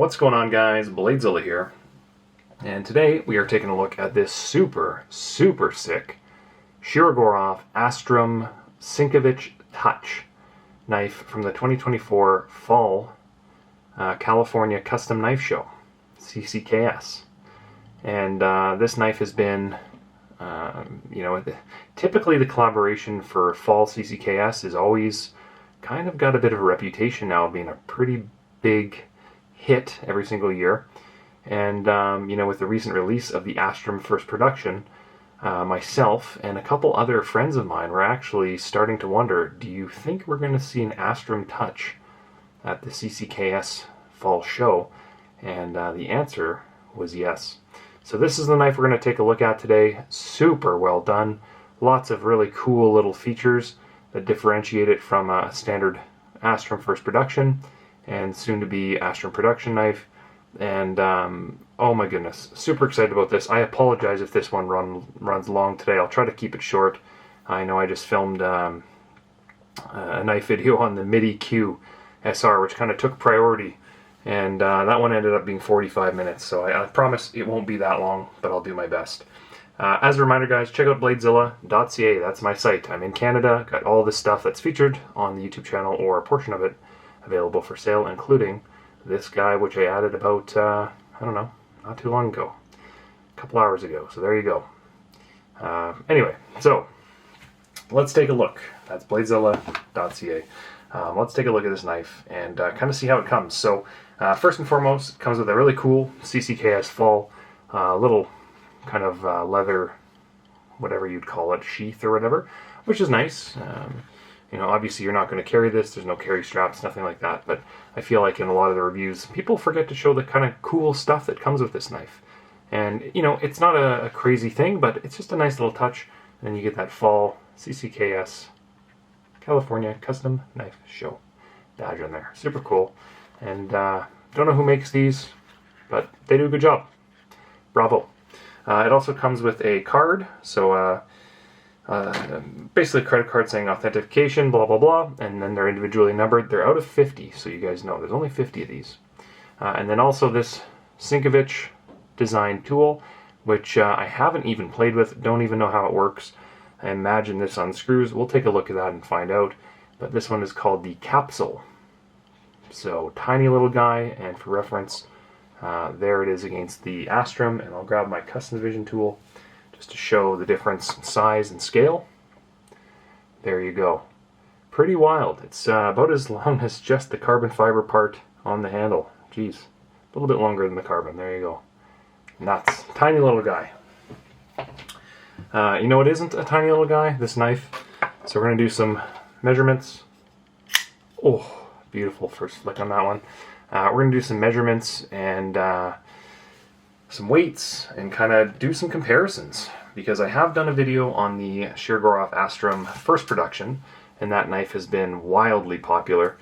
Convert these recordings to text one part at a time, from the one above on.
What's going on, guys? Bladezilla here, and today we are taking a look at this super sick Shirogorov Astrum Sinkevich Touch knife from the 2024 Fall California Custom Knife Show, CCKS. And this knife has been, typically the collaboration for Fall CCKS is always kind of got a bit of a reputation now of being a pretty big hit every single year. And with the recent release of the Astram first production, myself and a couple other friends of mine were actually starting to wonder, do you think we're going to see an Astram Touch at the CCKS fall show? And the answer was yes. So this is the knife we're going to take a look at today. Super well done. Lots of really cool little features that differentiate it from a standard Astram first production and soon to be Astram production knife. And oh my goodness, super excited about this. I apologize if this one runs long today. I'll try to keep it short. I know I just filmed a knife video on the MIDI Q SR, which kind of took priority, and that one ended up being 45 minutes, so I promise it won't be that long, but I'll do my best. As a reminder, guys, check out bladezilla.ca. That's my site. I'm in Canada, got all this stuff that's featured on the YouTube channel, or a portion of it, available for sale, including this guy, which I added about, I don't know, not too long ago, a couple hours ago, so there you go. Anyway, so let's take a look. That's bladezilla.ca. Let's take a look at this knife and kind of see how it comes. So first and foremost, it comes with a really cool CCKS Fall little kind of leather, whatever you'd call it, sheath or whatever, which is nice. Obviously you're not going to carry this. There's no carry straps, nothing like that. But I feel like in a lot of the reviews, people forget to show the kind of cool stuff that comes with this knife. And, it's not a crazy thing, but it's just a nice little touch. And then you get that Fall CCKS California Custom Knife Show badge on there. Super cool. And don't know who makes these, but they do a good job. Bravo. It also comes with a card, so basically a credit card saying authentication, blah blah blah, and then they're individually numbered. They're out of 50, so you guys know there's only 50 of these. And then also this Sinkevich design tool, which I haven't even played with, don't even know how it works. I imagine this unscrews. We'll take a look at that and find out. But this one is called the Capsule. So tiny little guy, and for reference, there it is against the Astram, and I'll grab my custom vision tool just to show the difference in size and scale. There you go. Pretty wild. It's about as long as just the carbon fiber part on the handle. Jeez, a little bit longer than the carbon. There you go. Nuts. Tiny little guy. It isn't a tiny little guy, this knife. So we're going to do some measurements. Oh, beautiful first flick on that one. We're going to do some measurements and some weights and kind of do some comparisons, because I have done a video on the Shirogorov Astrum first production, and that knife has been wildly popular.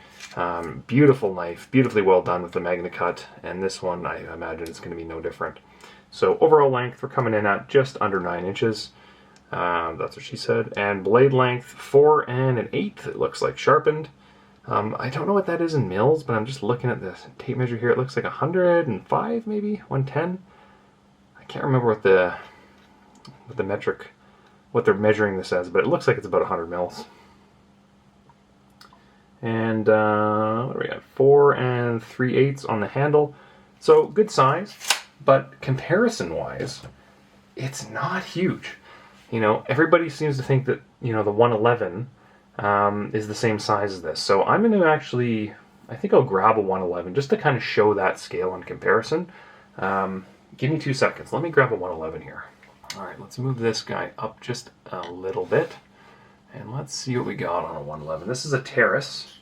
Beautiful knife, beautifully well done with the Magna Cut, and this one I imagine is going to be no different. So overall length, we're coming in at just under 9 inches. That's what she said. And blade length, 4 1/8, it looks like, sharpened. I don't know what that is in mils, but I'm just looking at this tape measure here. It looks like 105, maybe 110. I can't remember what the metric, what they're measuring this as, but it looks like it's about 100 mils. And what do we got? 4 3/8 on the handle. So good size, but comparison-wise, it's not huge. Everybody seems to think that the 111 is the same size as this. So I'm going to actually, I think I'll grab a 111 just to kind of show that scale and comparison. Give me 2 seconds. Let me grab a 111 here. All right, let's move this guy up just a little bit, and let's see what we got on a 111. This is a Terrace,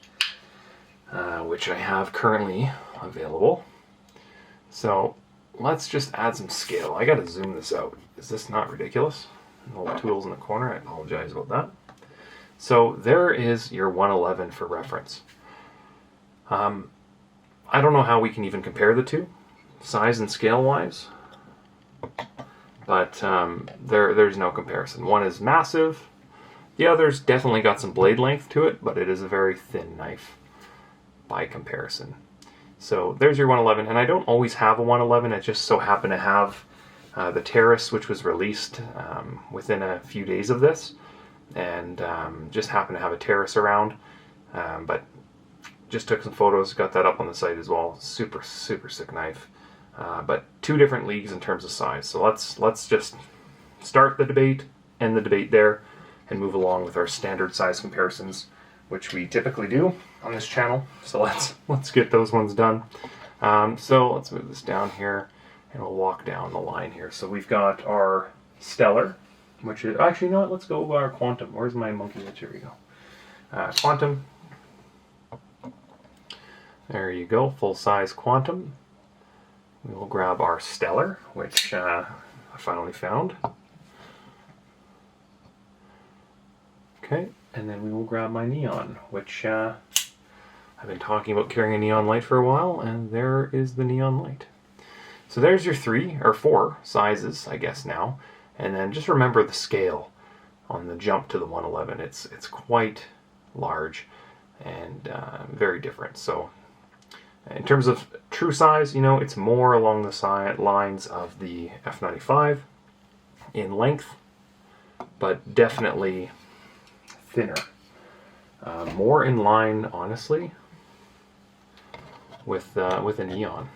which I have currently available. So let's just add some scale. I got to zoom this out. Is this not ridiculous? All the tools in the corner. I apologize about that. So there is your 111 for reference. I don't know how we can even compare the two, size and scale wise, but there's no comparison. One is massive, the other's definitely got some blade length to it, but it is a very thin knife by comparison. So there's your 111, and I don't always have a 111. I just so happen to have the Terrace, which was released within a few days of this, and just happen to have a Terrace around, but just took some photos, got that up on the site as well. Super sick knife, but two different leagues in terms of size. So let's just start the debate, end the debate there, and move along with our standard size comparisons, which we typically do on this channel. So let's get those ones done. So let's move this down here, and we'll walk down the line here. So we've got our Stellar, which is actually, you know what? Let's go with our Quantum. Where's my monkey itch? Here we go. Quantum. There you go, full size Quantum. We will grab our Stellar, which I finally found. Okay, and then we will grab my Neon, which I've been talking about carrying a Neon light for a while, and there is the Neon light. So there's your 3 or 4 sizes, I guess now, and then just remember the scale on the jump to the 111. It's quite large and very different. So in terms of true size, you know, it's more along the lines of the F95 in length, but definitely thinner. More in line, honestly, with a Neon.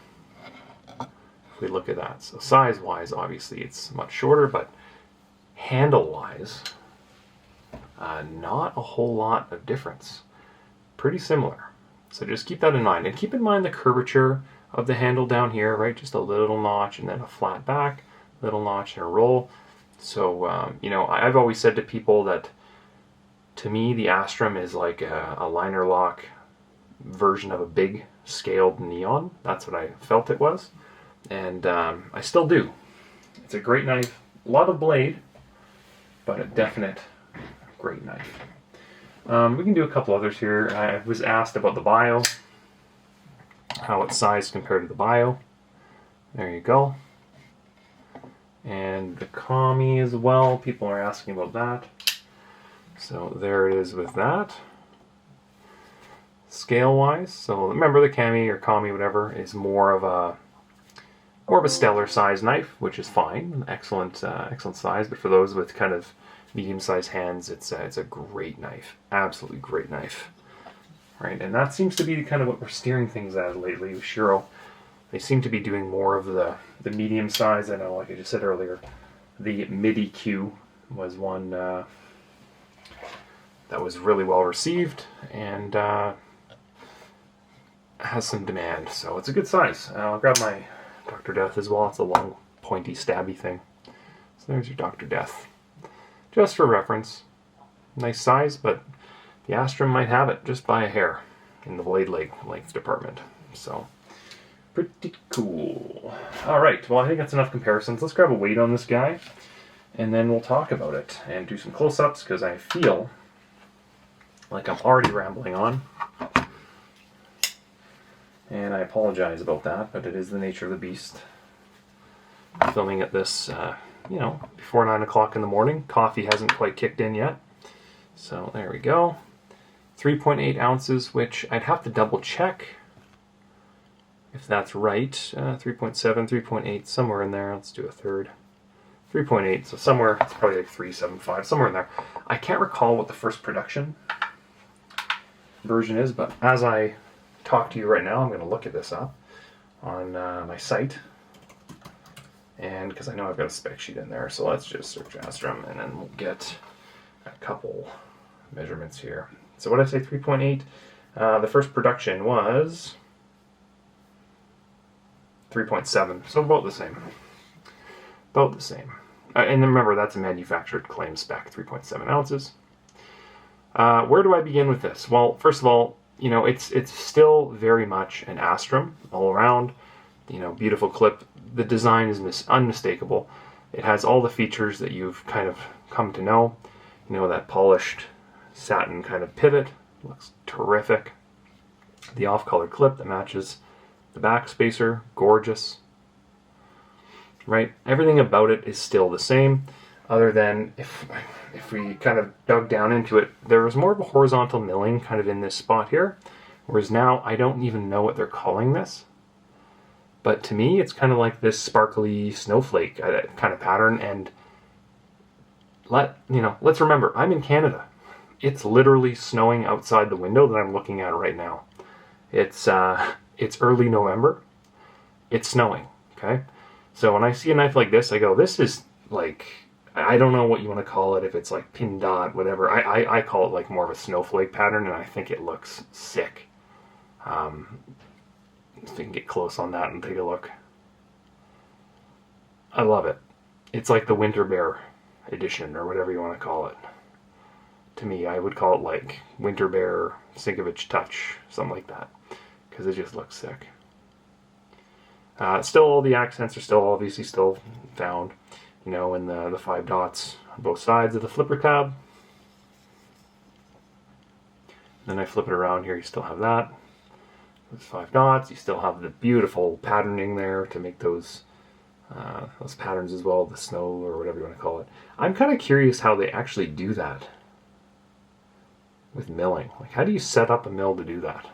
If we look at that, so size-wise, obviously it's much shorter, but handle-wise, not a whole lot of difference. Pretty similar. So just keep that in mind, and keep in mind the curvature of the handle down here, right? Just a little notch and then a flat back, little notch and a roll. So you know, I've always said to people that, to me, the Astram is like a liner lock version of a big scaled Neon. That's what I felt it was, and I still do. It's a great knife, a lot of blade, but a definite great knife. We can do a couple others here. I was asked about the Bio, how it's sized compared to the Bio. There you go. And the Kami as well, people are asking about that. So there it is with that. Scale-wise, so remember the Kami or Kami, whatever, is more of a stellar size knife, which is fine, excellent size. But for those with kind of medium-sized hands, it's a great knife, absolutely great knife, right? And that seems to be kind of what we're steering things at lately with Shiro. They seem to be doing more of the medium size. I know, like I just said earlier, the MIDI Q was one that was really well received and has some demand, so it's a good size. I'll grab my Dr. Death as well. It's a long, pointy, stabby thing. So there's your Dr. Death. Just for reference, nice size, but the Astram might have it just by a hair in the blade length department. So, pretty cool. Alright, well I think that's enough comparisons. Let's grab a weight on this guy, and then we'll talk about it and do some close-ups, because I feel like I'm already rambling on. And I apologize about that, but it is the nature of the beast. I'm filming at this, you know, before 9 o'clock in the morning. Coffee hasn't quite kicked in yet. So there we go. 3.8 ounces, which I'd have to double check if that's right. 3.7, 3.8, somewhere in there. Let's do a third. 3.8, so somewhere, it's probably like 3.75, somewhere in there. I can't recall what the first production version is, but as I talk to you right now, I'm going to look at this up on my site, and because I know I've got a spec sheet in there, so let's just search Astram and then we'll get a couple measurements here. So what did I say, 3.8? The first production was 3.7, so about the same. About the same. And remember, that's a manufactured claim spec, 3.7 ounces. Where do I begin with this? Well, first of all, you know, it's still very much an Astram all around. You know, beautiful clip. The design is unmistakable. It has all the features that you've kind of come to know. You know, that polished satin kind of pivot looks terrific. The off-color clip that matches the back spacer, gorgeous. Right? Everything about it is still the same, other than if we kind of dug down into it, there was more of a horizontal milling kind of in this spot here, Whereas now, I don't even know what they're calling this. But to me, it's kind of like this sparkly snowflake kind of pattern. And let's remember, I'm in Canada. It's literally snowing outside the window that I'm looking at right now. It's early November. It's snowing, okay? So when I see a knife like this, I go, this is like, I don't know what you want to call it, if it's like pin dot, whatever. I call it like more of a snowflake pattern, and I think it looks sick. If we can get close on that and take a look. I love it. It's like the Winter Bear edition, or whatever you want to call it. To me, I would call it like Winter Bear Sinkevich Touch, something like that, because it just looks sick. Still, all the accents are still obviously still found, in the 5 dots on both sides of the flipper tab. Then I flip it around here, you still have that. Those 5 dots, you still have the beautiful patterning there to make those patterns as well, the snow or whatever you want to call it. I'm kind of curious how they actually do that with milling. Like, how do you set up a mill to do that?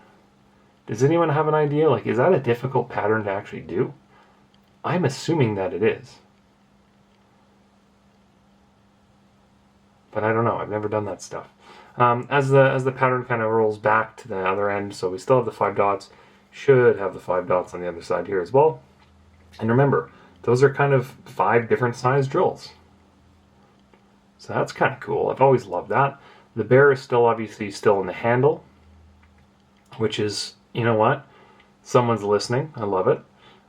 Does anyone have an idea? Like, is that a difficult pattern to actually do? I'm assuming that it is. But I don't know. I've never done that stuff. As the pattern kind of rolls back to the other end, so we still have the 5 dots. Should have the 5 dots on the other side here as well. And remember, those are kind of 5 different size drills. So that's kind of cool. I've always loved that. The bear is still obviously still in the handle, which is, you know what? Someone's listening. I love it.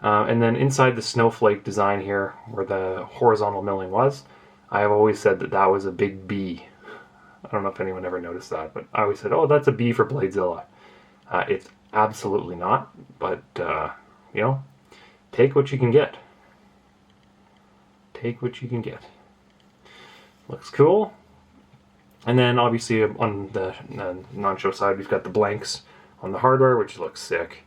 And then inside the snowflake design here, where the horizontal milling was, I have always said that that was a big B. I don't know if anyone ever noticed that, but I always said, oh, that's a B for Bladezilla. It's absolutely not, but, take what you can get. Take what you can get. Looks cool. And then obviously on the non-show side, we've got the blanks on the hardware, which looks sick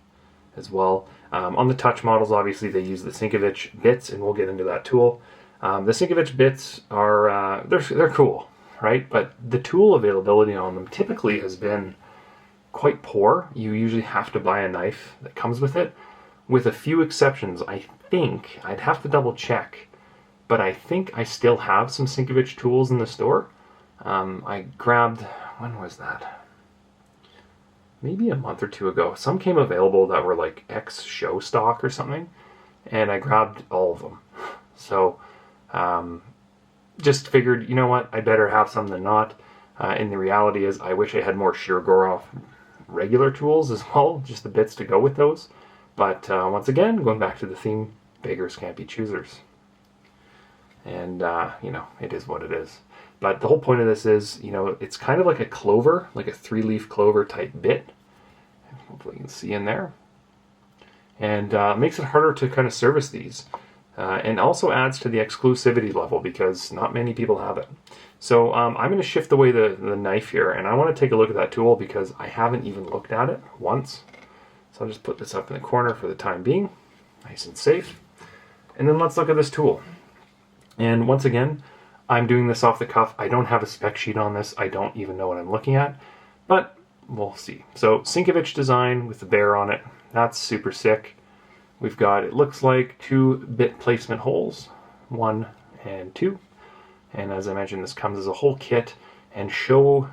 as well. On the touch models, obviously they use the Sinkevich bits, and we'll get into that tool. The Sinkevich bits are they're cool, right? But the tool availability on them typically has been quite poor. You usually have to buy a knife that comes with it, with a few exceptions. I think I'd have to double check, but I think I still have some Sinkevich tools in the store. I grabbed, when was that? Maybe a month or 2 ago. Some came available that were like ex-show stock or something, and I grabbed all of them. So, just figured, you know what, I better have some than not. And the reality is, I wish I had more Shirogorov regular tools as well, just the bits to go with those. But once again, going back to the theme, beggars can't be choosers. And, it is what it is. But the whole point of this is, it's kind of like a clover, like a 3-leaf clover type bit. Hopefully you can see in there. And makes it harder to kind of service these. And also adds to the exclusivity level, because not many people have it. So I'm going to shift away the knife here, and I want to take a look at that tool because I haven't even looked at it once. So I'll just put this up in the corner for the time being, nice and safe. And then let's look at this tool. And once again, I'm doing this off the cuff. I don't have a spec sheet on this. I don't even know what I'm looking at, but we'll see. So Sinkevich design with the bear on it. That's super sick. We've got, it looks like 2 bit placement holes, 1 and 2. And as I mentioned, this comes as a whole kit, and show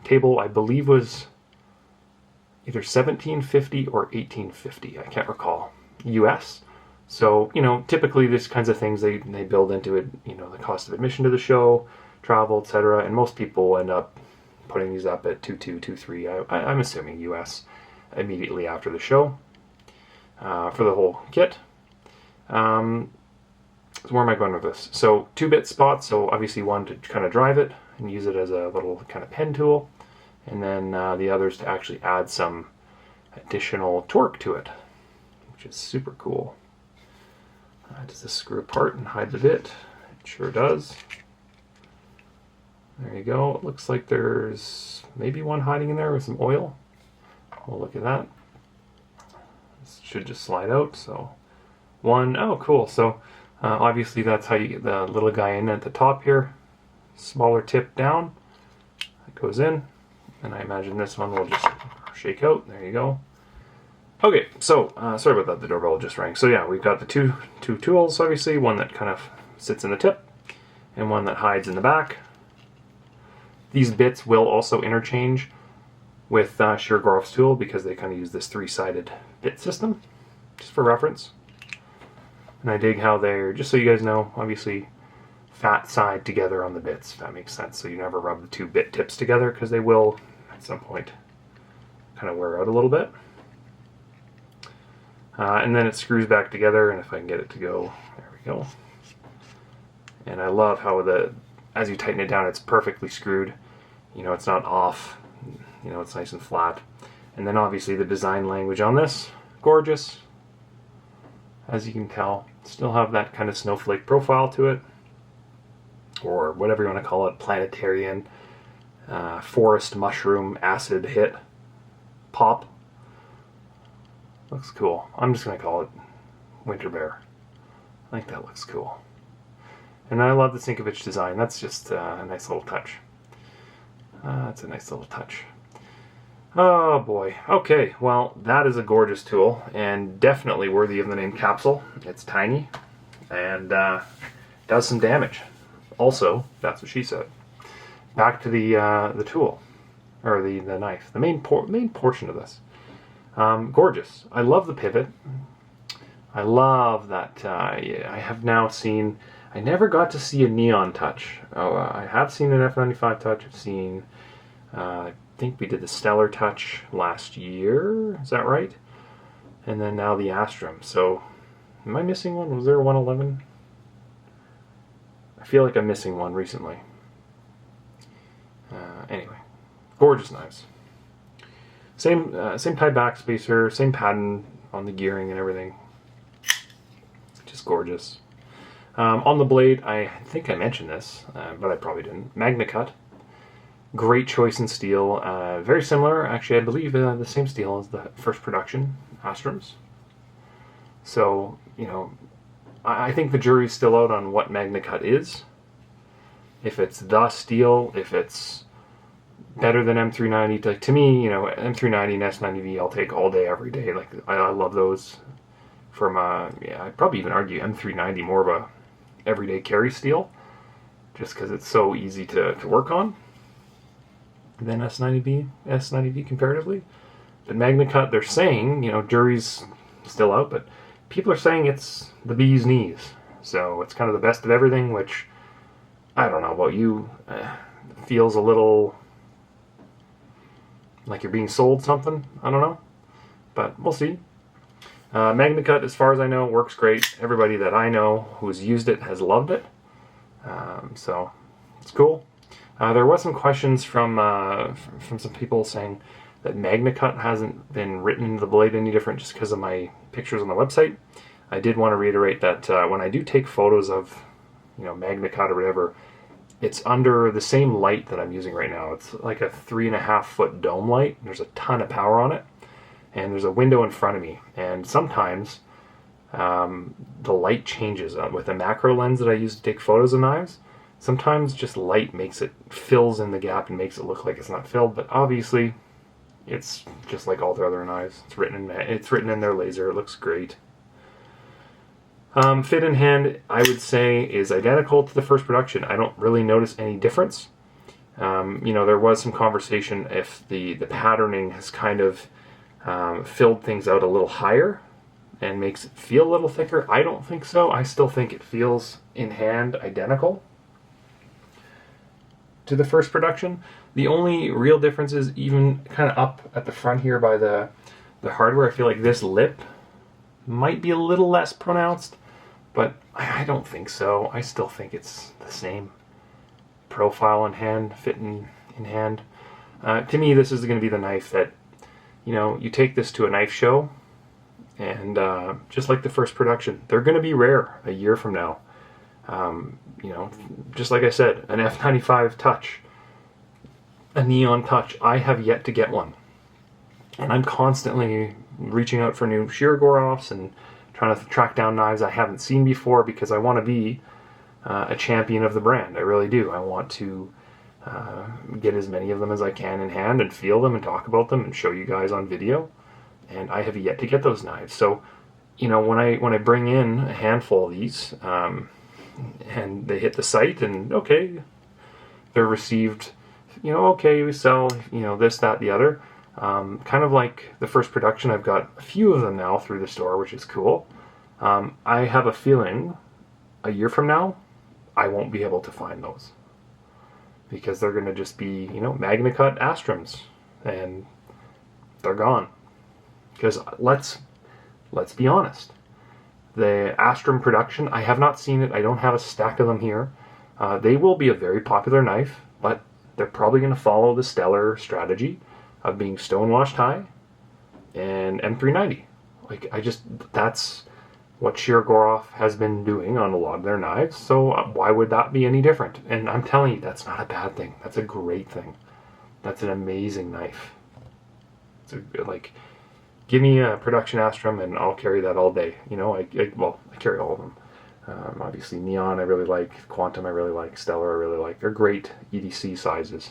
table, I believe, was either 1750 or 1850. I can't recall. US. So, typically these kinds of things, they build into it, the cost of admission to the show, travel, etc. And most people end up putting these up at 22, 23, I'm assuming US, immediately after the show, for the whole kit. So where am I going with this? So 2-bit spots, so obviously one to kind of drive it and use it as a little kind of pen tool, and then the others to actually add some additional torque to it, which is super cool. Does this screw apart and hide the bit? It sure does. There you go. It looks like there's maybe one hiding in there with some oil. We'll look at that. This should just slide out. So one, oh cool. So obviously that's how you get the little guy in at the top here. Smaller tip down. It goes in. And I imagine this one will just shake out. There you go. Okay, so sorry about that. The doorbell just rang. So yeah, we've got the two tools, obviously. One that kind of sits in the tip, and one that hides in the back. These bits will also interchange with Shirogorov's tool because they kind of use this 3-sided bit system, just for reference. And I dig how they're, just so you guys know, obviously fat side together on the bits, if that makes sense. So you never rub the 2 bit tips together because they will, at some point, kind of wear out a little bit. And then it screws back together, and if I can get it to go, there we go. And I love how as you tighten it down, it's perfectly screwed. You know, it's not off. You know, it's nice and flat. And then obviously the design language on this, gorgeous. As you can tell, still have that kind of snowflake profile to it. Or whatever you want to call it, planetarian, forest mushroom acid hit pop. Looks cool. I'm just going to call it Winter Bear. I think that looks cool. And I love the Sinkevich design. That's just a nice little touch. That's a nice little touch. Oh boy. Okay, well, that is a gorgeous tool and definitely worthy of the name capsule. It's tiny and does some damage. Also, that's what she said. Back to the tool, or the knife. The main portion of this. Gorgeous. I love the pivot. I love that. I have now seen. I never got to see a neon touch. Oh, I have seen an F95 touch. I've seen. I think we did the Stellar touch last year. Is that right? And then now the Astram. So, am I missing one? Was there a 111? I feel like I'm missing one recently. Anyway, gorgeous knives. Same type backspacer, same pattern on the gearing and everything. Just gorgeous. On the blade, I think I mentioned this, but I probably didn't. MagnaCut. Great choice in steel. Very similar, actually, I believe, the same steel as the first production Astrams. So, you know, I think the jury's still out on what MagnaCut is. If it's the steel, if it's better than M390. Like, to me, you know, M390 and S90V I'll take all day, every day. Like, I love those. From, yeah, I'd probably even argue M390 more of a everyday carry steel. Just because it's so easy to work on. Than S90V comparatively. But MagnaCut, they're saying, you know, jury's still out, but people are saying it's the bee's knees. So it's kind of the best of everything, which, I don't know about you, feels a little like you're being sold something. I don't know. But we'll see. MagnaCut, as far as I know, works great. Everybody that I know who's used it has loved it. So it's cool. There was some questions from some people saying that MagnaCut hasn't been written into the blade any different just because of my pictures on the website. I did want to reiterate that when I do take photos of, you know, MagnaCut or whatever, it's under the same light that I'm using right now. It's like a 3.5-foot dome light. There's a ton of power on it, and there's a window in front of me. And sometimes the light changes with the macro lens that I use to take photos of knives. Sometimes just light fills in the gap and makes it look like it's not filled, but obviously it's just like all the other knives. It's written in their laser. It looks great. Fit in hand, I would say, is identical to the first production. I don't really notice any difference. You know, there was some conversation if the patterning has kind of filled things out a little higher and makes it feel a little thicker. I don't think so. I still think it feels in hand identical to the first production. The only real difference is even kind of up at the front here by the hardware. I feel like this lip might be a little less pronounced, but I don't think so. I still think it's the same profile in hand, fit in hand. To me, this is going to be the knife that, you know, you take this to a knife show, and just like the first production, they're going to be rare a year from now. You know, just like I said, an F95 touch, a neon touch. I have yet to get one, and I'm constantly reaching out for new Shirogorovs and trying to track down knives I haven't seen before because I want to be a champion of the brand. I really do. I want to get as many of them as I can in hand and feel them and talk about them and show you guys on video. And I have yet to get those knives. So, you know, when I bring in a handful of these, and they hit the site, and okay, they're received, you know, okay, we sell, you know, this, that, the other. Kind of like the first production, I've got a few of them now through the store, which is cool. I have a feeling a year from now, I won't be able to find those. Because they're going to just be, you know, Magna Cut Astrams, and they're gone. Because let's be honest, the Astram production, I have not seen it. I don't have a stack of them here. They will be a very popular knife, but they're probably going to follow the stellar strategy of being stonewashed high and M390. Like, that's what Shirogorov has been doing on a lot of their knives, so why would that be any different? And I'm telling you, that's not a bad thing. That's a great thing. That's an amazing knife. It's like, give me a production Astram and I'll carry that all day. You know, I carry all of them. Obviously, Neon I really like, Quantum I really like, Stellar I really like. They're great EDC sizes.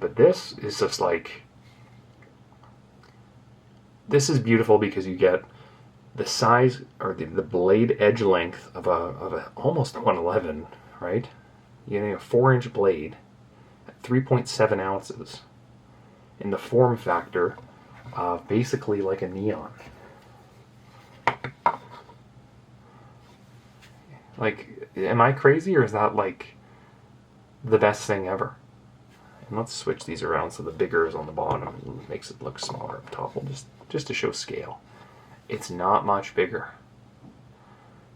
But this is just like, this is beautiful because you get the size, or the blade edge length of a almost 111, right? You know, a 4-inch blade at 3.7 ounces in the form factor of basically like a Neon. Like, am I crazy, or is that like the best thing ever? And let's switch these around so the bigger is on the bottom. It makes it look smaller up top. We'll just to show scale. It's not much bigger.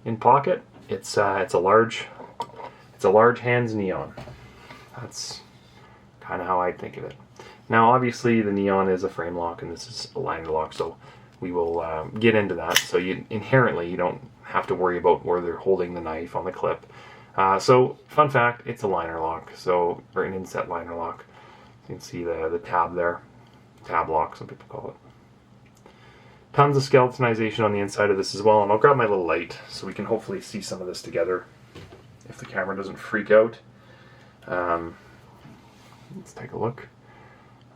In pocket, it's a large hands Neon. That's kind of how I think of it. Now, obviously, the Neon is a frame lock, and this is a liner lock, so we will get into that. So you don't have to worry about where they're holding the knife on the clip. So, fun fact, it's a liner lock, or an inset liner lock. You can see the tab there, tab lock, some people call it. Tons of skeletonization on the inside of this as well, and I'll grab my little light so we can hopefully see some of this together if the camera doesn't freak out. Let's take a look.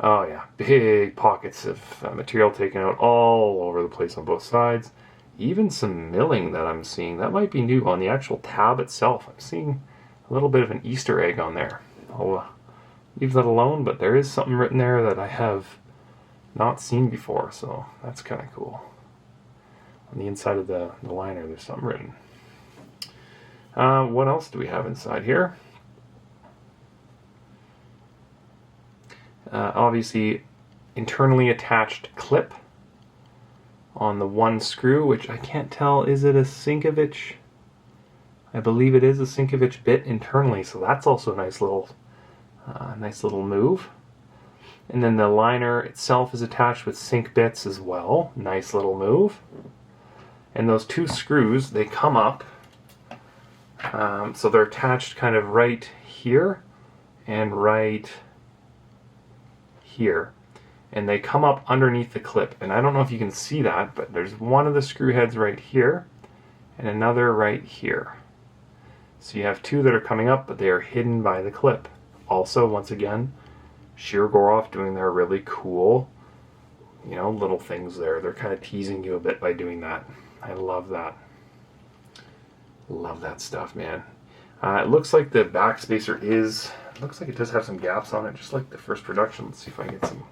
Oh yeah, big pockets of material taken out all over the place on both sides. Even some milling that I'm seeing. That might be new on the actual tab itself. I'm seeing a little bit of an Easter egg on there. I'll leave that alone, but there is something written there that I have not seen before, so that's kind of cool. On the inside of the liner, there's something written. What else do we have inside here? Obviously, internally attached clip on the one screw, which I can't tell, is it a Sinkevich? I believe it is a Sinkevich bit internally, so that's also a nice little move. And then the liner itself is attached with sink bits as well. Nice little move. And those two screws, they come up. So they're attached kind of right here and right here. And they come up underneath the clip. And I don't know if you can see that, but there's one of the screw heads right here and another right here. So you have two that are coming up, but they are hidden by the clip. Also, once again, Shirogorov doing their really cool, you know, little things there. They're kind of teasing you a bit by doing that. I love that. Love that stuff, man. It looks like the back spacer looks like it does have some gaps on it, just like the first production. Let's see if I can get some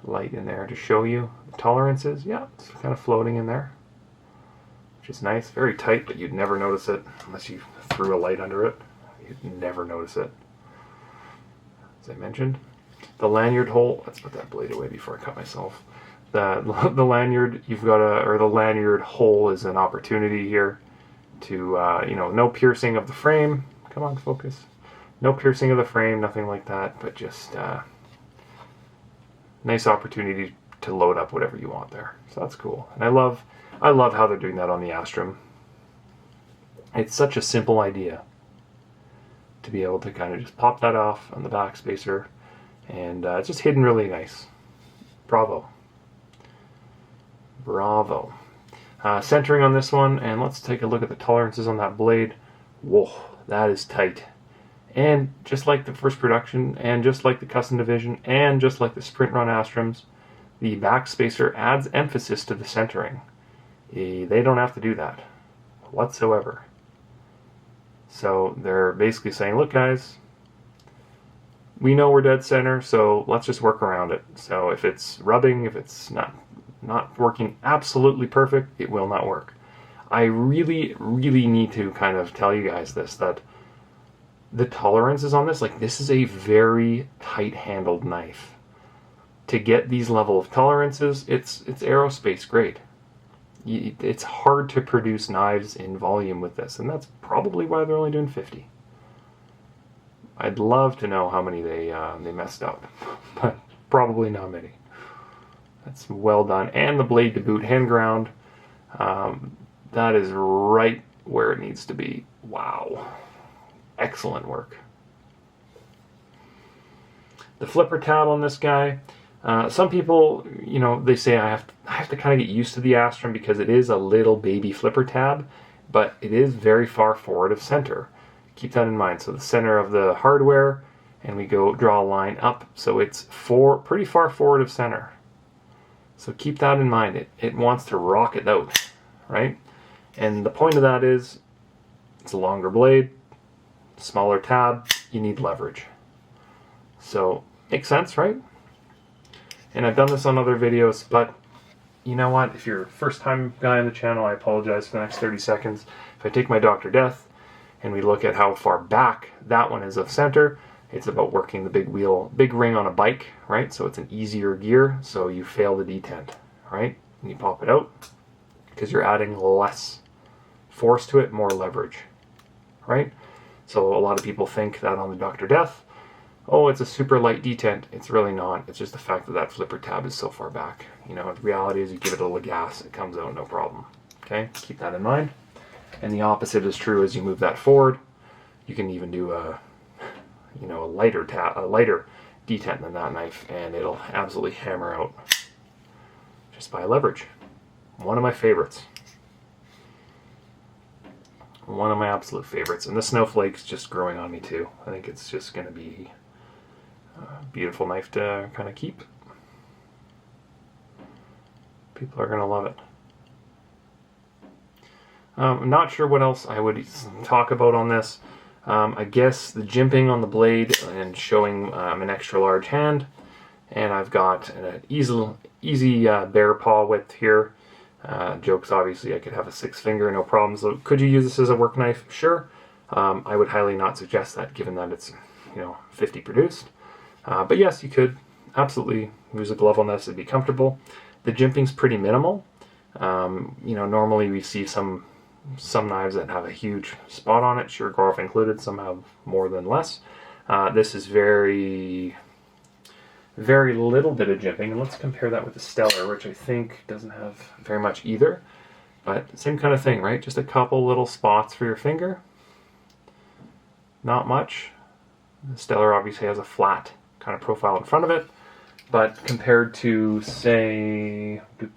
light in there to show you the tolerances. Yeah, it's kind of floating in there, which is nice. Very tight, but you'd never notice it unless you threw a light under it. You'd never notice it. As I mentioned, the lanyard hole. Let's put that blade away before I cut myself. The lanyard the lanyard hole is an opportunity here to no piercing of the frame. Come on, focus. No piercing of the frame, nothing like that, but just nice opportunity to load up whatever you want there. So that's cool, and I love how they're doing that on the Astram. It's such a simple idea to be able to kind of just pop that off on the back spacer, and it's just hidden really nice. Bravo. Bravo. Centering on this one, and let's take a look at the tolerances on that blade. Whoa, that is tight. And just like the first production, and just like the custom division, and just like the sprint run Astrams, the backspacer adds emphasis to the centering. They don't have to do that whatsoever. So they're basically saying, look guys, we know we're dead center, so let's just work around it. So if it's rubbing, if it's not working absolutely perfect, it will not work. I really, really need to kind of tell you guys this, that the tolerances on this, like this is a very tight-handled knife. To get these level of tolerances, it's aerospace grade. It's hard to produce knives in volume with this, and that's probably why they're only doing 50. I'd love to know how many they messed up, but probably not many. That's well done. And the blade to boot hand ground, that is right where it needs to be. Wow. Excellent work. The flipper tab on this guy, some people, you know, they say I have to kind of get used to the Astram because it is a little baby flipper tab, but it is very far forward of center. Keep that in mind. So the center of the hardware, and we go draw a line up, so it's pretty far forward of center. So keep that in mind. It wants to rock it out, right? And the point of that is, it's a longer blade, smaller tab, you need leverage. So, makes sense, right? And I've done this on other videos, but you know what? If you're a first-time guy on the channel, I apologize for the next 30 seconds. If I take my Dr. Death and we look at how far back that one is of center, it's about working the big ring on a bike, right? So it's an easier gear, so you fail the detent, right? And you pop it out because you're adding less force to it, more leverage, right? So a lot of people think that on the Dr. Death, oh, it's a super light detent. It's really not. It's just the fact that that flipper tab is so far back. You know, the reality is you give it a little gas, it comes out no problem. Okay, keep that in mind. And the opposite is true as you move that forward. You can even do a lighter detent than that knife, and it'll absolutely hammer out just by leverage. One of my favorites. One of my absolute favorites. And the snowflake's just growing on me too. I think it's just going to be a beautiful knife to kind of keep. People are going to love it. I'm not sure what else I would talk about on this. I guess the jimping on the blade and showing an extra large hand. And I've got an easy bear paw width here. Jokes, obviously, I could have a 6-finger, no problem. So could you use this as a work knife? Sure. I would highly not suggest that, given that it's 50 produced. But yes, you could absolutely use a glove on this. It'd be comfortable. The jimping's pretty minimal. Normally we see some knives that have a huge spot on it, Shirogorov included. Some have more than less. This is very little bit of jimping, and let's compare that with the Stellar, which I think doesn't have very much either. But same kind of thing, right? Just a couple little spots for your finger. Not much. The Stellar obviously has a flat kind of profile in front of it, but compared to, say, where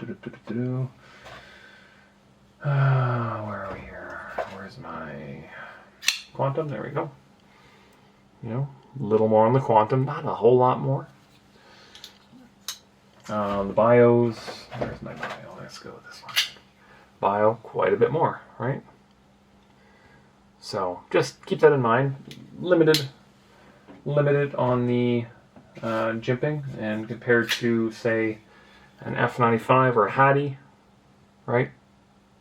are we here? Where's my Quantum? There we go. A little more on the Quantum, not a whole lot more. The bios, where's my bio? Let's go with this one. Bio, quite a bit more, right? So just keep that in mind. Limited on the jimping, and compared to, say, an F95 or a Hattie, right?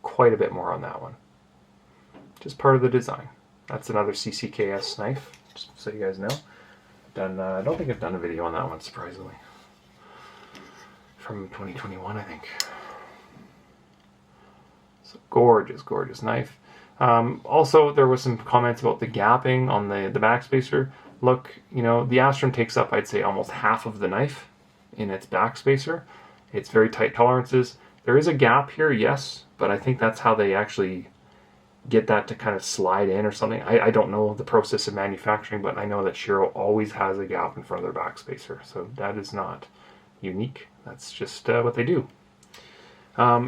Quite a bit more on that one. Just part of the design. That's another CCKS knife, just so you guys know. I don't think I've done a video on that one, surprisingly. From 2021, I think. So gorgeous knife. Also, there was some comments about the gapping on the backspacer. Look, the Astram takes up, I'd say, almost half of the knife in its backspacer. It's very tight tolerances. There is a gap here, yes, but I think that's how they actually get that to kind of slide in or something. I don't know the process of manufacturing, but I know that Shiro always has a gap in front of their backspacer, so that is not unique. That's just what they do.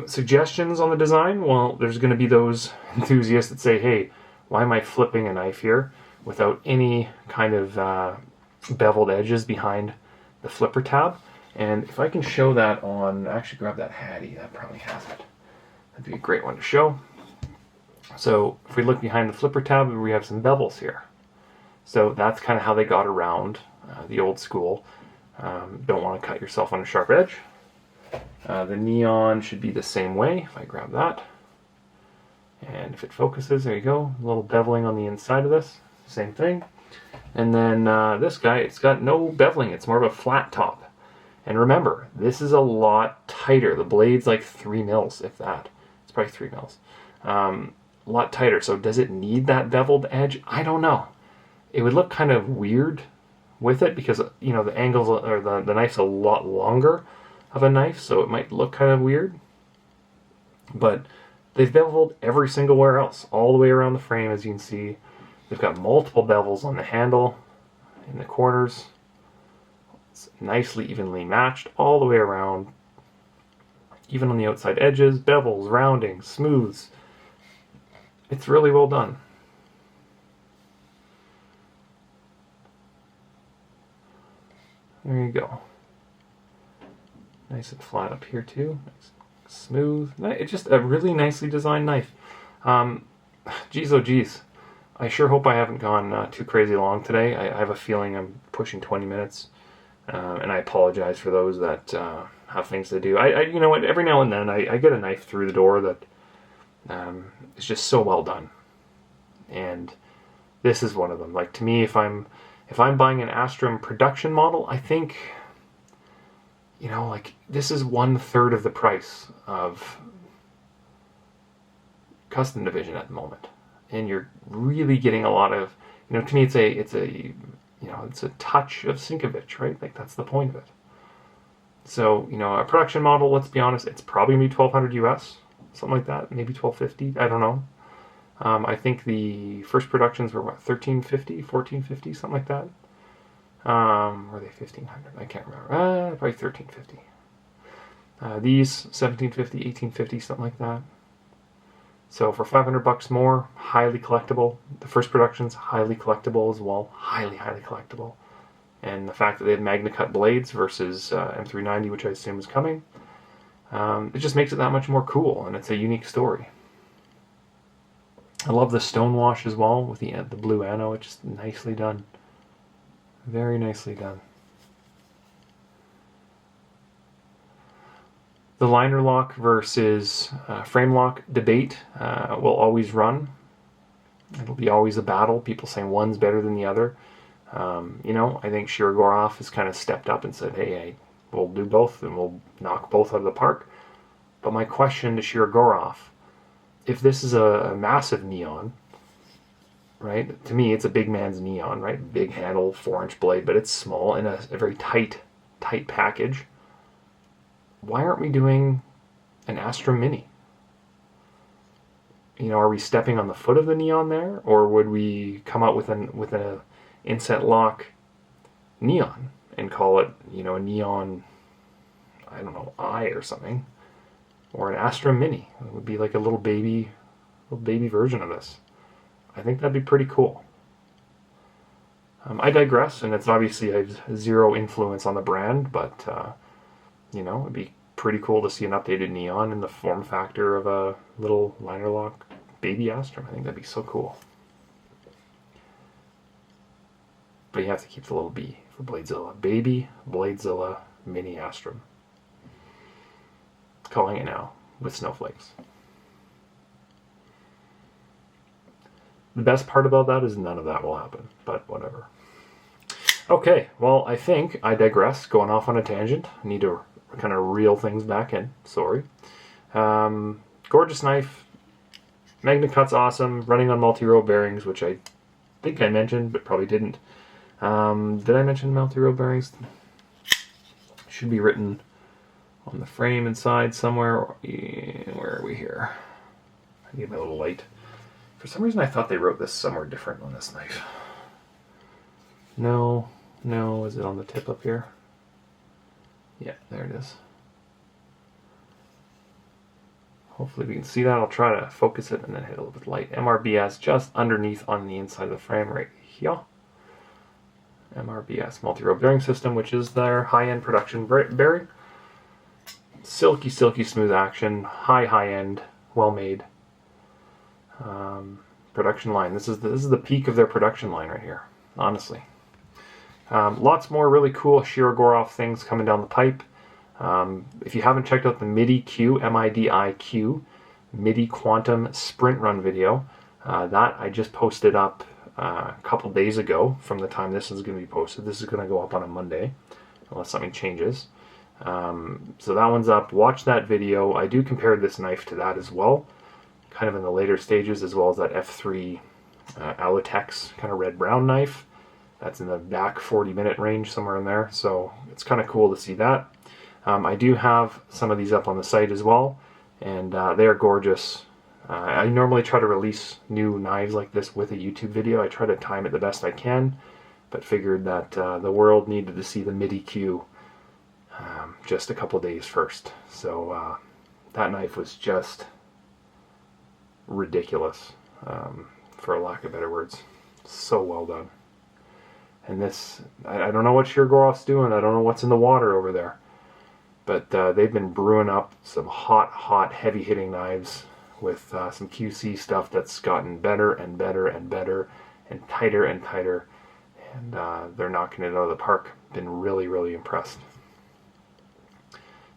Suggestions on the design? Well, there's going to be those enthusiasts that say, hey, why am I flipping a knife here? without any kind of beveled edges behind the flipper tab. And if I can show that on, actually grab that Hattie, that probably has it. That'd be a great one to show. So if we look behind the flipper tab, we have some bevels here. So that's kind of how they got around the old school. Don't want to cut yourself on a sharp edge. The neon should be the same way. If I grab that, and if it focuses, there you go. A little beveling on the inside of this, same thing. And then this guy, it's got no beveling. It's more of a flat top. And remember, this is a lot tighter. The blade's like 3 mils, if that. It's probably 3 mils. A lot tighter. So does it need that beveled edge? I don't know. It would look kind of weird with it because, you know, the angles, or the knife's a lot longer of a knife, so it might look kind of weird. But they've beveled every single where else, all the way around the frame, as you can see. They've got multiple bevels on the handle, in the corners. It's nicely evenly matched all the way around. Even on the outside edges, bevels, roundings, smooths. It's really well done. There you go. Nice and flat up here too. Nice, smooth. It's just a really nicely designed knife. Geez, oh geez. I sure hope I haven't gone too crazy long today. I have a feeling I'm pushing 20 minutes. And I apologize for those that have things to do. You know what? Every now and then I get a knife through the door that is just so well done. And this is one of them. Like, to me, if I'm buying an Astram production model, I think, you know, like, this is 1/3 of the price of custom division at the moment, and you're really getting a lot of, you know, to me it's a you know, it's a touch of Sinkevich, right? Like, that's the point of it. So, you know, a production model, let's be honest, it's probably gonna be $1,200 US, something like that, maybe $1,250. I don't know. I think the first productions were what, $1,350, $1,450, something like that. Were they $1,500? I can't remember. Probably $1,350. These $1,750, $1,850, something like that. So for $500 more, highly collectible. The first production's highly collectible as well, highly collectible. And the fact that they have MagnaCut blades versus M390, which I assume is coming, it just makes it that much more cool, and it's a unique story. I love the stonewash as well with the blue anno. It's just nicely done. Very nicely done. The liner lock versus frame lock debate will always run. It'll be always a battle. People saying one's better than the other. You know, I think Shirogorov has kind of stepped up and said, hey, we'll do both and we'll knock both out of the park. But my question to Shirogorov, if this is a massive neon, right? To me, it's a big man's neon, right? Big handle, 4-inch blade, but it's small in a very tight package. Why aren't we doing an Astram Mini? You know, are we stepping on the foot of the neon there, or would we come out with a inset lock neon and call it, you know, a neon, I don't know, eye or something, or an Astram Mini? It would be like a little baby version of this. I think that'd be pretty cool. I digress, and it's obviously I have zero influence on the brand, but you know, it'd be pretty cool to see an updated neon in the form factor of a little liner lock baby Astram. I think that'd be so cool. But you have to keep the little B for Bladezilla. Baby Bladezilla Mini Astram. Calling it now with snowflakes. The best part about that is none of that will happen, but whatever. Okay, well, I think I digress, going off on a tangent. I need to kind of reel things back in. Sorry. Gorgeous knife. MagnaCut's awesome. Running on multi-row bearings, which I think I mentioned, but probably didn't. Did I mention multi-row bearings? Should be written on the frame inside somewhere. Where are we here? I need my little light. For some reason I thought they wrote this somewhere different on this knife. No, is it on the tip up here? Yeah, there it is. Hopefully we can see that. I'll try to focus it and then hit it with light. MRBS just underneath on the inside of the frame right here. MRBS, multi-row bearing system, which is their high-end production bearing. Silky, silky smooth action, high-end, well-made production line. This is the peak of their production line right here, honestly. Lots more really cool Shirogorov things coming down the pipe. If you haven't checked out the MIDI-Q, M-I-D-I-Q, MIDI Quantum Sprint Run video, that I just posted up a couple days ago from the time this is going to be posted. This is going to go up on a Monday, unless something changes. So that one's up. Watch that video. I do compare this knife to that as well, kind of in the later stages, as well as that F3 Allotex kind of red-brown knife. That's in the back 40-minute range, somewhere in there. So it's kind of cool to see that. I do have some of these up on the site as well, and they are gorgeous. I normally try to release new knives like this with a YouTube video. I try to time it the best I can, but figured that the world needed to see the MIDI-Q just a couple days first. So that knife was just ridiculous, for lack of better words. So well done. And this, I don't know what Shirogorov's doing. I don't know what's in the water over there. But they've been brewing up some hot, heavy-hitting knives with some QC stuff that's gotten better and better and better and tighter and tighter. And they're knocking it out of the park. Been really, really impressed.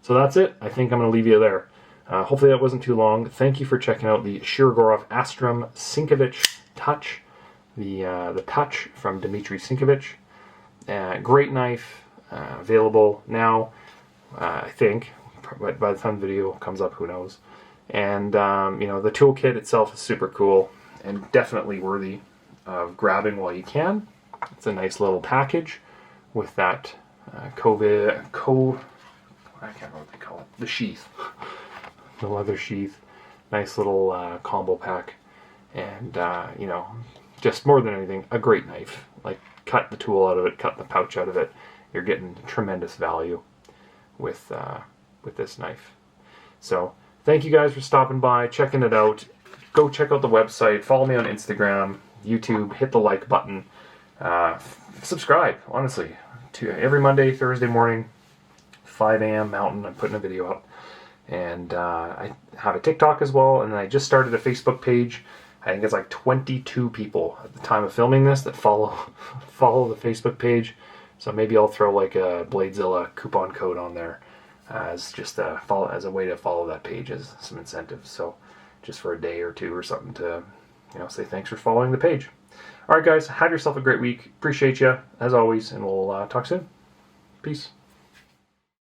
So that's it. I think I'm going to leave you there. Hopefully that wasn't too long. Thank you for checking out the Shirogorov Astrum Sinkevich Touch. The Touch from Dmitry Sinkevich. Great knife. Available now, I think. But by the time the video comes up, who knows. And, you know, the toolkit itself is super cool and definitely worthy of grabbing while you can. It's a nice little package with that I can't remember what they call it. The sheath. The leather sheath. Nice little combo pack. And, you know, just more than anything, a great knife. Like, cut the tool out of it, cut the pouch out of it. You're getting tremendous value with this knife. So, thank you guys for stopping by, checking it out. Go check out the website. Follow me on Instagram, YouTube. Hit the like button. Subscribe, honestly. Every Monday, Thursday morning, 5 a.m. Mountain, I'm putting a video up. And I have a TikTok as well. And then I just started a Facebook page. I think it's like 22 people at the time of filming this that follow the Facebook page. So maybe I'll throw like a Bladezilla coupon code on there as just as a way to follow that page as some incentive. So just for a day or two or something to, you know, say thanks for following the page. All right, guys, have yourself a great week. Appreciate you as always, and we'll talk soon. Peace.